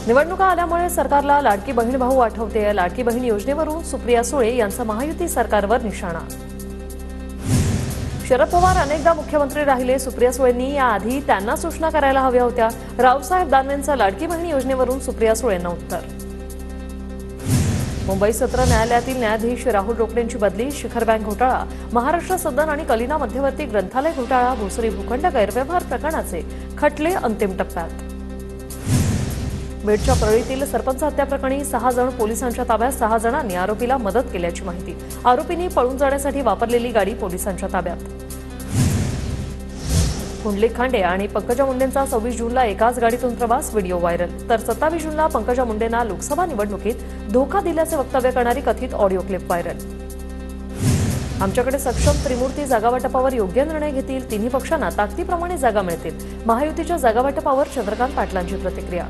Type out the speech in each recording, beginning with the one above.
निवडणुका आल्यामुळे सरकारला लाडकी बहीण भाऊ आठवते. लाडकी बहीण योजनेवरून सुप्रिया सुळे यांचा महायुती सरकारवर निशाणा. शरद पवार अनेकदा मुख्यमंत्री राहिले. सुप्रिया सुळेंनी याआधी त्यांना सूचना करायला हव्या होत्या. रावसाहेब दानवेंचा लाडकी बहीण योजनेवरून सुप्रिया सुळेंना उत्तर. मुंबई सत्र न्यायालयातील न्यायाधीश राहुल रोकडेंची बदली. शिखर बँक घोटाळा, महाराष्ट्र सदन आणि कलिना मध्यवर्ती ग्रंथालय घोटाळा, भोसरी भूखंड गैरव्यवहार प्रकरणाचे खटले अंतिम टप्प्यात. बीडच्या परळीतील सरपंच हत्या प्रकरणी 6 जण पोलिसांच्या ताब्यात. 6 जणांनी आरोपीला मदत केल्याची माहिती. आरोपींनी पळून जाण्यासाठी वापरलेली गाडी पोलिसांच्या ताब्यात. पुंडलिक खांडे आणि पंकजा मुंडेंचा 26 जूनला एकाच गाडीतून प्रवास, व्हिडिओ व्हायरल. तर 27 जूनला पंकजा मुंडेंना लोकसभा निवडणुकीत धोका दिल्याचे वक्तव्य करणारी कथित ऑडिओ क्लिप व्हायरल. आमच्याकडे सक्षम त्रिमूर्ती जागावाटपावर योग्य निर्णय घेतील. तिन्ही पक्षांना ताकदीप्रमाणे जागा मिळतील. महायुतीच्या जागावाटपावर चंद्रकांत पाटलांची प्रतिक्रिया.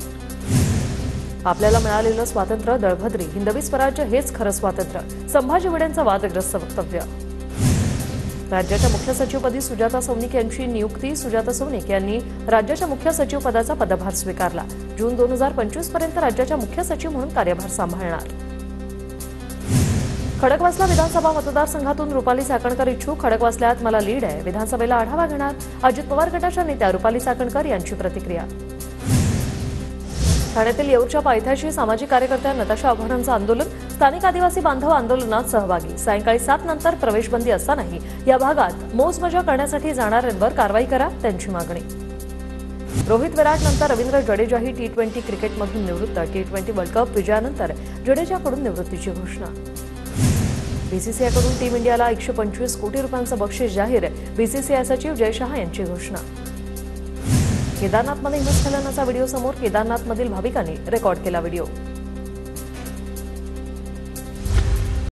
आपल्याला मिळालेलं स्वातंत्र्य दळभद्री, हिंदवी स्वराज्य हेच खरं स्वातंत्र्य, संभाजी भिडेंचं वादग्रस्त वक्तव्य. राज्याच्या मुख्य सचिवपदी सुजाता सौनिक यांची नियुक्ती. सुजाता सौनिक यांनी राज्याच्या मुख्य सचिव पदाचा पदभार स्वीकारला. जून 2025 पर्यंत राज्याच्या मुख्य सचिव म्हणून कार्यभार सांभाळणार. खडकवासला विधानसभा मतदारसंघातून रुपाली चाकणकर इच्छुक. खडकवासल्यात मला लीड आहे. विधानसभेला आढावा घेणार. अजित पवार गटाच्या नेत्या रुपाली चाकणकर यांची प्रतिक्रिया. ठाण्यातील येऊरच्या पायथ्याशी सामाजिक कार्यकर्त्या नताशा आव्हानांचं आंदोलन. स्थानिक आदिवासी बांधव आंदोलनात सहभागी. सायंकाळी 7 नंतर प्रवेशबंदी असतानाही या भागात मौजमजा करण्यासाठी जाणाऱ्यांवर कारवाई करा, त्यांची मागणी. रोहित विराट नंतर रवींद्र जडेजाही T20 क्रिकेटमधून निवृत्त. T20 वर्ल्ड कप विजयानंतर जडेजाकडून निवृत्तीची घोषणा. बीसीसीआयकडून टीम इंडियाला 125 कोटी रुपयांचं बक्षीस जाहीर. बीसीसीआय सचिव जय शहा यांची घोषणा. केदारनाथमध्ये हिमस्खलनाचा व्हिडिओ समोर. केदारनाथमधील भाविकांनी रेकॉर्ड केला व्हिडिओ.